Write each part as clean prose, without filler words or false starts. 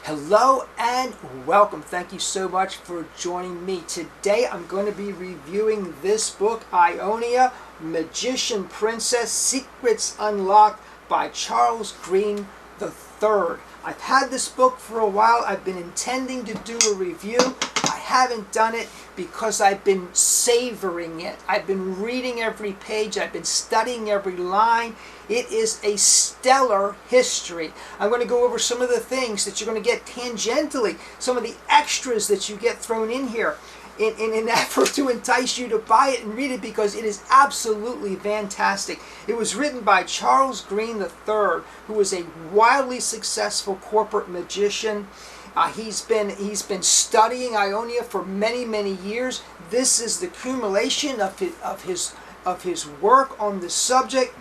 Hello and welcome. Thank you so much for joining me. Today I'm going to be reviewing this book, Ionia, Magician Princess, Secrets Unlocked by Charles Greene III. I've had this book for a while. I've been intending to do a review. I haven't done it because I've been savoring it. I've been reading every page. I've been studying every line. It is a stellar history. I'm going to go over some of the things that you're going to get tangentially, some of the extras that you get thrown in here in an effort to entice you to buy it and read it because it is absolutely fantastic. It was written by Charles Greene III, who was a wildly successful corporate magician. He's been studying Ionia for many years. This is the accumulation of his work on the subject.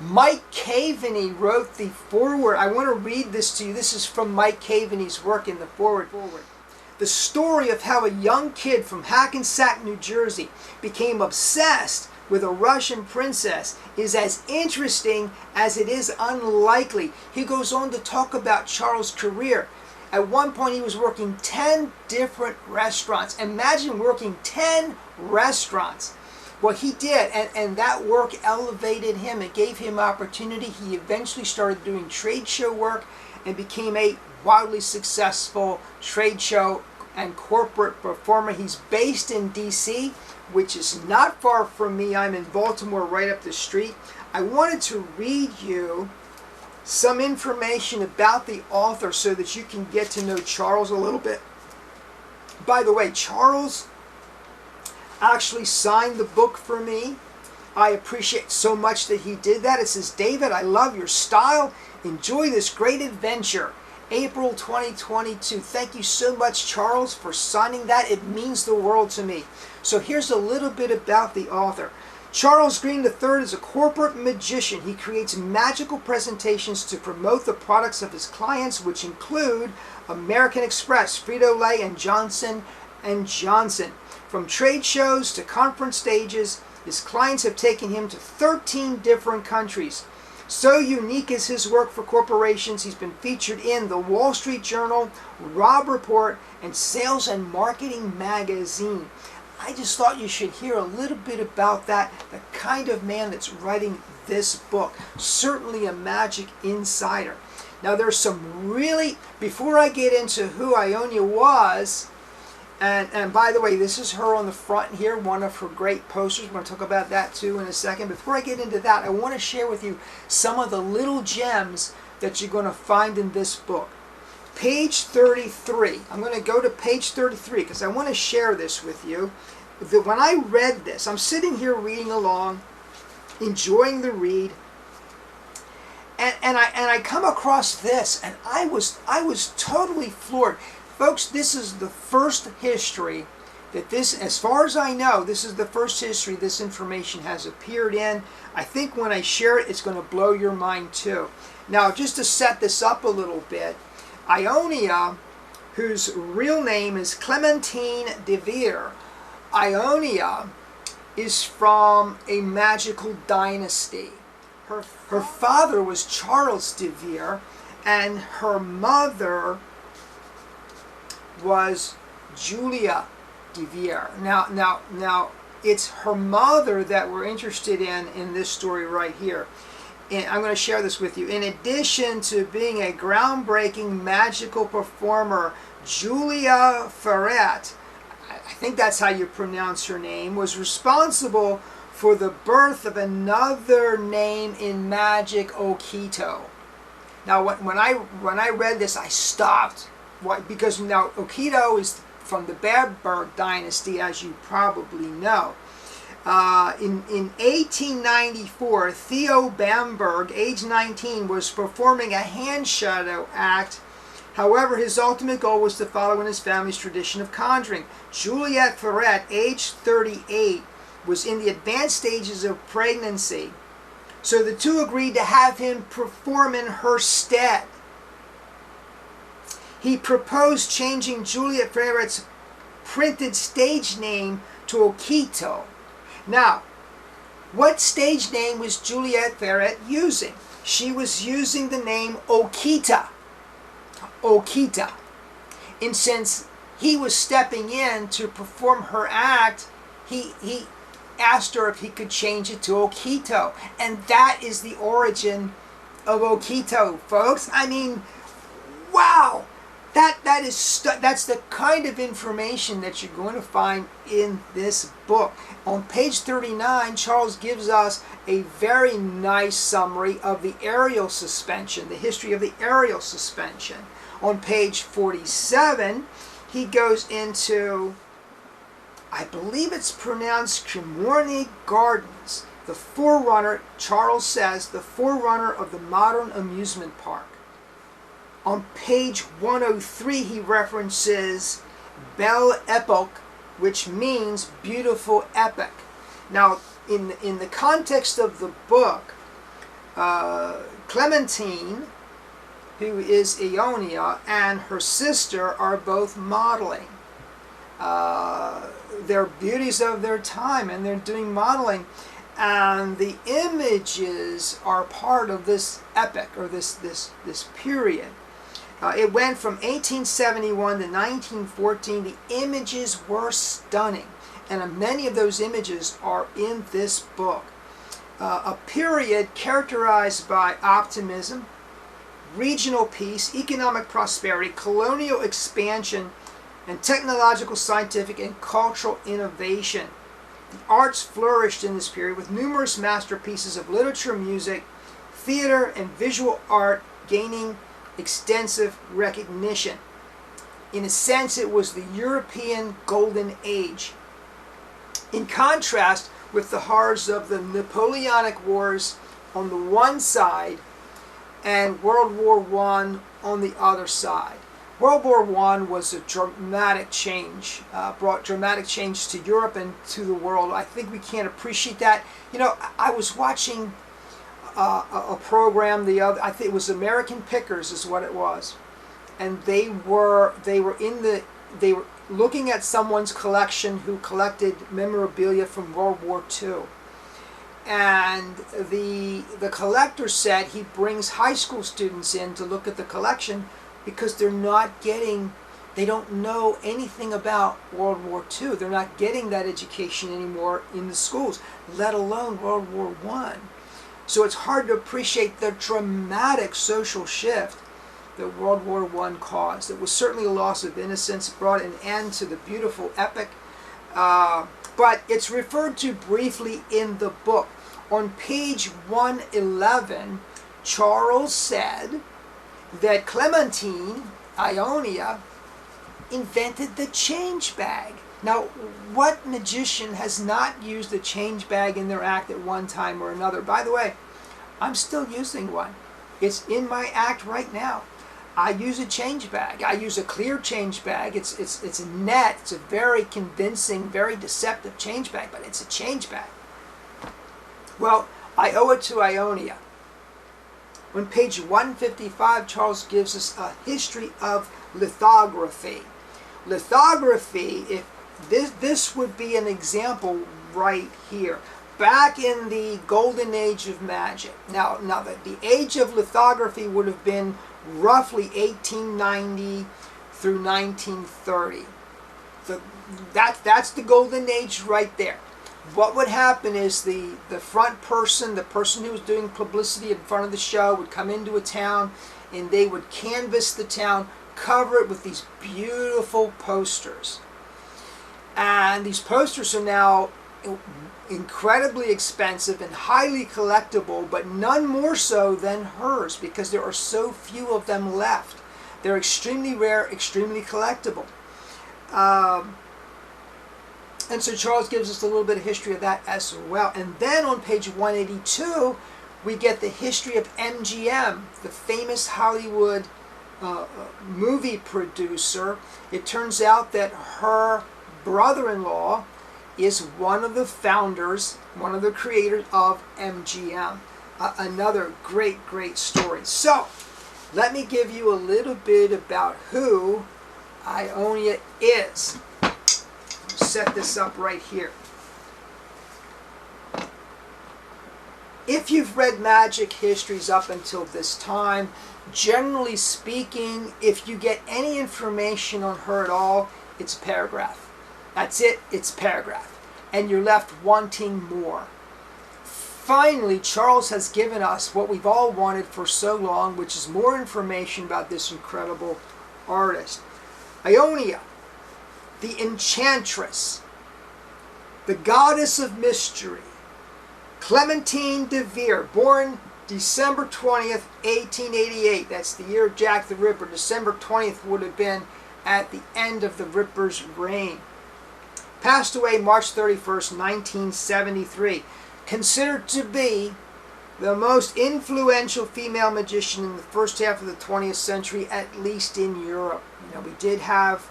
Mike Caveney wrote the foreword. I want to read this to you. This is from Mike Caveney's work in the foreword. The story of how a young kid from Hackensack, New Jersey became obsessed with a Russian princess is as interesting as it is unlikely. He goes on to talk about Charles' career. At one point he was working 10 different restaurants. Imagine working 10 restaurants. Well, he did, and that work elevated him. It gave him opportunity. He eventually started doing trade show work and became a wildly successful trade show and corporate performer. He's based in D.C., which is not far from me. I'm in Baltimore, right up the street. I wanted to read you some information about the author so that you can get to know Charles a little bit. By the way, Charles actually signed the book for me. I appreciate so much that he did that. It says, "David, I love your style. Enjoy this great adventure. April 2022. Thank you so much, Charles, for signing that. It means the world to me." So here's a little bit about the author. Charles Greene III is a corporate magician. He creates magical presentations to promote the products of his clients, which include American Express, Frito-Lay, and Johnson & Johnson. From trade shows to conference stages, his clients have taken him to 13 different countries. So unique is his work for corporations, he's been featured in the Wall Street Journal, Robb Report, and Sales and Marketing Magazine. I just thought you should hear a little bit about that, the kind of man that's writing this book. Certainly a magic insider. Now there's some really, before I get into who Ionia was, and by the way, this is her on the front here, one of her great posters. We're going to talk about that too in a second. Before I get into that, I want to share with you some of the little gems that you're going to find in this book. Page 33. I'm going to go to page 33 because I want to share this with you. When I read this, I'm sitting here reading along, enjoying the read, and I come across this, and I was totally floored. Folks, this is the first history that this, as far as I know, this is the first history this information has appeared in. I think when I share it, it's going to blow your mind too. Now, just to set this up a little bit, Ionia, whose real name is Clementine de Vere, Ionia is from a magical dynasty. Her father was Charles de Vere, and her mother was Julia de Vere. Now, it's her mother that we're interested in this story right here. And I'm going to share this with you. In addition to being a groundbreaking magical performer, Julia de Vere, I think that's how you pronounce her name, was responsible for the birth of another name in magic, Okita. Now, when I read this, I stopped. Why? Because now Okita is from the Bamberg dynasty, as you probably know. In 1894, Theo Bamberg, age 19, was performing a hand shadow act. However, his ultimate goal was to follow in his family's tradition of conjuring. Juliette de Vere, age 38, was in the advanced stages of pregnancy. So the two agreed to have him perform in her stead. He proposed changing Juliette de Vere's printed stage name to Okita. Now, what stage name was Juliette de Vere using? She was using the name Okita. Okita. And since he was stepping in to perform her act, he asked her if he could change it to Okito. And that is the origin of Okito, folks. I mean, wow! That's the kind of information that you're going to find in this book. On page 39, Charles gives us a very nice summary of the aerial suspension, the history of the aerial suspension. On page 47, he goes into, I believe it's pronounced Cremorne Gardens, the forerunner, Charles says, the forerunner of the modern amusement park. On page 103, he references Belle Epoque, which means beautiful epoch. Now, in the context of the book, Clementine, who is Ionia, and her sister are both modeling. They're beauties of their time, and they're doing modeling. And the images are part of this epoch, or this period. It went from 1871 to 1914. The images were stunning, and many of those images are in this book. A period characterized by optimism, regional peace, economic prosperity, colonial expansion, and technological, scientific, and cultural innovation. The arts flourished in this period with numerous masterpieces of literature, music, theater, and visual art gaining extensive recognition. In a sense, it was the European Golden Age. In contrast with the horrors of the Napoleonic Wars on the one side and World War I on the other side. World War I was a dramatic change, brought dramatic change to Europe and to the world. I think we can't appreciate that. You know, I was watching a program I think it was American Pickers is what it was, and they were looking at someone's collection who collected memorabilia from World War II, and the collector said he brings high school students in to look at the collection because they don't know anything about World War II. They're not getting that education anymore in the schools, let alone World War I. So it's hard to appreciate the dramatic social shift that World War I caused. It was certainly a loss of innocence, brought an end to the beautiful epic, but it's referred to briefly in the book. On page 111, Charles said that Clementine, Ionia, invented the change bag. Now, what magician has not used a change bag in their act at one time or another? By the way, I'm still using one. It's in my act right now. I use a change bag. I use a clear change bag. It's a net. It's a very convincing, very deceptive change bag, but it's a change bag. Well, I owe it to Ionia. On page 155, Charles gives us a history of lithography. Lithography, if this would be an example right here. Back in the golden age of magic. Now the age of lithography would have been roughly 1890 through 1930. So that's the golden age right there. What would happen is the front person, the person who was doing publicity in front of the show, would come into a town and they would canvass the town, cover it with these beautiful posters. And these posters are now incredibly expensive and highly collectible, but none more so than hers because there are so few of them left. They're extremely rare, extremely collectible. And so Charles gives us a little bit of history of that as well. And then on page 182, we get the history of MGM, the famous Hollywood movie producer. It turns out that her brother-in-law is one of the founders, one of the creators of MGM. Another great, great story. So, let me give you a little bit about who Ionia is. Set this up right here. If you've read magic histories up until this time, generally speaking, if you get any information on her at all, it's a paragraph. That's it, it's a paragraph. And you're left wanting more. Finally, Charles has given us what we've all wanted for so long, which is more information about this incredible artist. Ionia, the Enchantress, the goddess of mystery, Clementine de Vere, born December 20th, 1888. That's the year of Jack the Ripper. December 20th would have been at the end of the Ripper's reign. Passed away March 31st, 1973. Considered to be the most influential female magician in the first half of the 20th century, at least in Europe. You know, we did have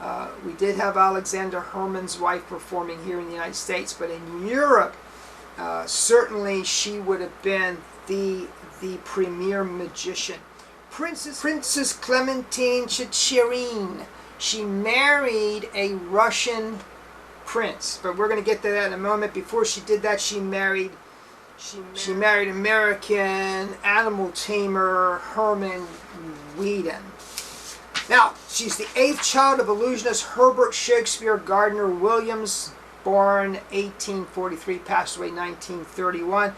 Alexander Herman's wife performing here in the United States, but in Europe, certainly she would have been the premier magician. Princess Clementine Tchitcherine. She married a Russian prince, but we're going to get to that in a moment. Before she did that, she married American animal tamer Herman Weedon. Now, she's the 8th child of illusionist Herbert Shakespeare Gardiner Williams, born 1843, passed away 1931,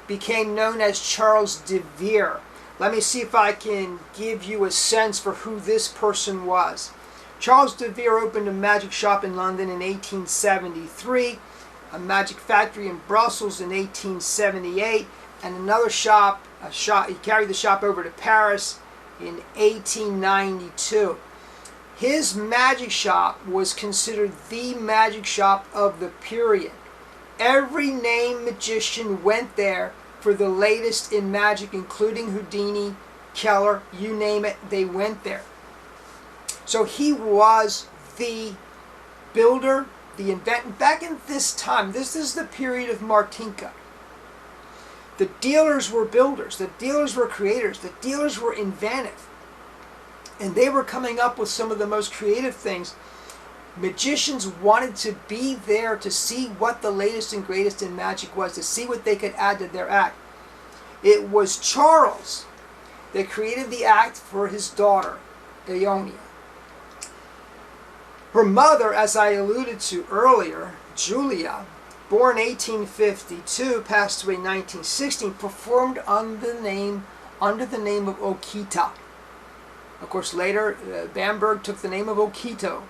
became known as Charles de Vere. Let me see if I can give you a sense for who this person was. Charles de Vere opened a magic shop in London in 1873, a magic factory in Brussels in 1878, and another shop, he carried the shop over to Paris in 1892. His magic shop was considered the magic shop of the period. Every named magician went there for the latest in magic, including Houdini, Keller, you name it, they went there. So he was the builder, the inventor. Back in this time, this is the period of Martinka. The dealers were builders, the dealers were creators, the dealers were inventive. And they were coming up with some of the most creative things. Magicians wanted to be there to see what the latest and greatest in magic was, to see what they could add to their act. It was Charles that created the act for his daughter, Ionia. Her mother, as I alluded to earlier, Julia, born 1852, passed away 1916, performed under the name of Okita. Of course, later, Bamberg took the name of Okito,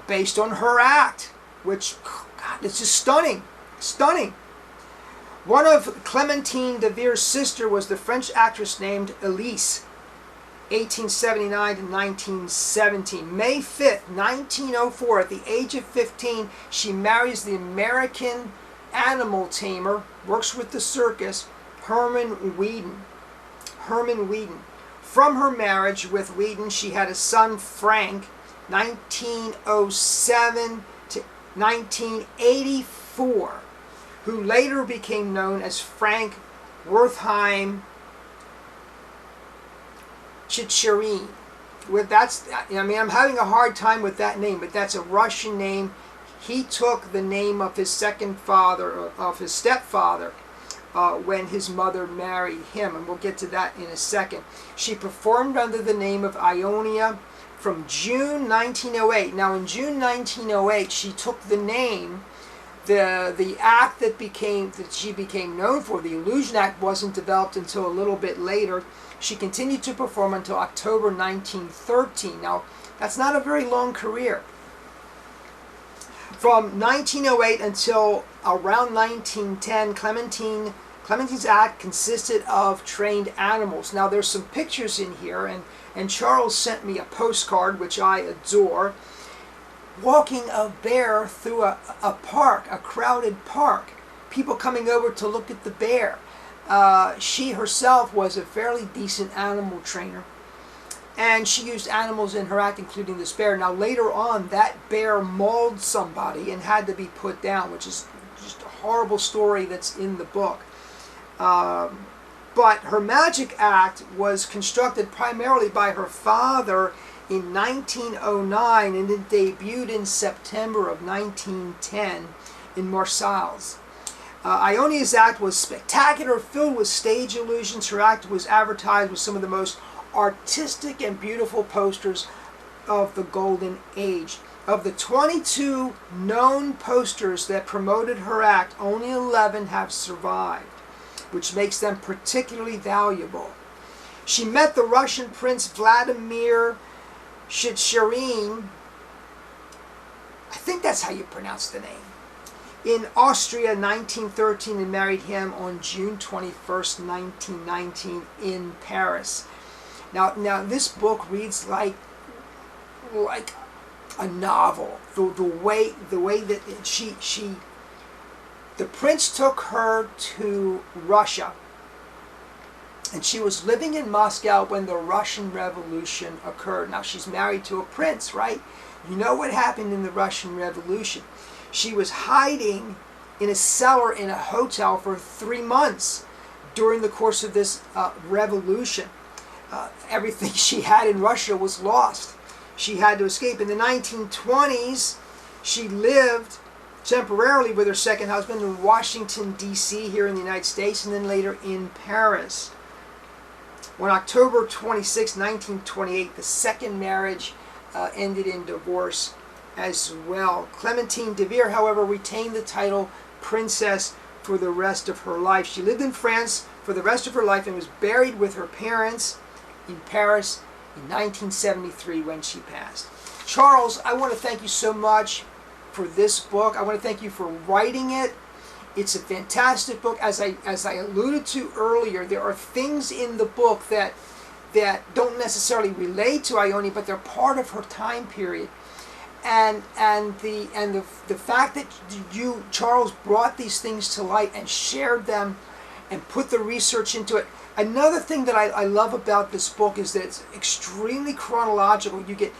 based on her act, which, God, it's just stunning, stunning. One of Clementine de Vere's sister was the French actress named Elise, 1879 to 1917. May 5th, 1904, at the age of 15, she marries the American animal tamer, works with the circus, Herman Weedon. From her marriage with Weedon, she had a son, Frank, 1907 to 1984, who later became known as Frank Wertheim Tchitcherine. I'm having a hard time with that name, but that's a Russian name. He took the name of his stepfather, when his mother married him, and we'll get to that in a second. She performed under the name of Ionia from June 1908. Now, in June 1908, she took the name, the act that she became known for, the Illusion Act, wasn't developed until a little bit later. She continued to perform until October 1913. Now, that's not a very long career. From 1908 until around 1910, Clementine's act consisted of trained animals. Now, there's some pictures in here, and Charles sent me a postcard, which I adore, walking a bear through a park, a crowded park. People coming over to look at the bear. She herself was a fairly decent animal trainer, and she used animals in her act, including this bear. Now, later on, that bear mauled somebody and had to be put down, which is just a horrible story that's in the book. But her magic act was constructed primarily by her father in 1909, and it debuted in September of 1910 in Marseilles. Ionia's act was spectacular, filled with stage illusions. Her act was advertised with some of the most artistic and beautiful posters of the Golden Age. Of the 22 known posters that promoted her act, only 11 have survived, which makes them particularly valuable. She met the Russian Prince Vladimir Tchitcherine, I think that's how you pronounce the name, in Austria in 1913 and married him on June 21st, 1919 in Paris. Now this book reads like a novel. The way that the prince took her to Russia, and she was living in Moscow when the Russian Revolution occurred. Now she's married to a prince, right? You know what happened in the Russian Revolution. She was hiding in a cellar in a hotel for 3 months during the course of this revolution. Everything she had in Russia was lost. She had to escape. In the 1920s, she lived temporarily with her second husband in Washington, D.C., here in the United States, and then later in Paris. On October 26, 1928, the second marriage ended in divorce as well. Clementine de Vere, however, retained the title princess for the rest of her life. She lived in France for the rest of her life and was buried with her parents in Paris in 1973 when she passed. Charles, I want to thank you so much for this book. I want to thank you for writing it. It's a fantastic book. As I alluded to earlier, there are things in the book that don't necessarily relate to Ionia, but they're part of her time period. And the fact that you, Charles, brought these things to light and shared them and put the research into it. Another thing that I love about this book is that it's extremely chronological. You get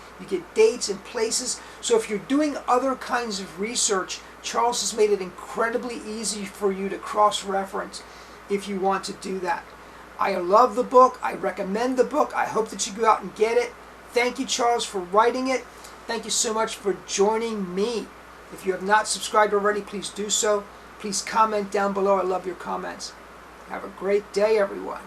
dates and places. So if you're doing other kinds of research, Charles has made it incredibly easy for you to cross-reference if you want to do that. I love the book. I recommend the book. I hope that you go out and get it. Thank you, Charles, for writing it. Thank you so much for joining me. If you have not subscribed already, please do so. Please comment down below. I love your comments. Have a great day, everyone.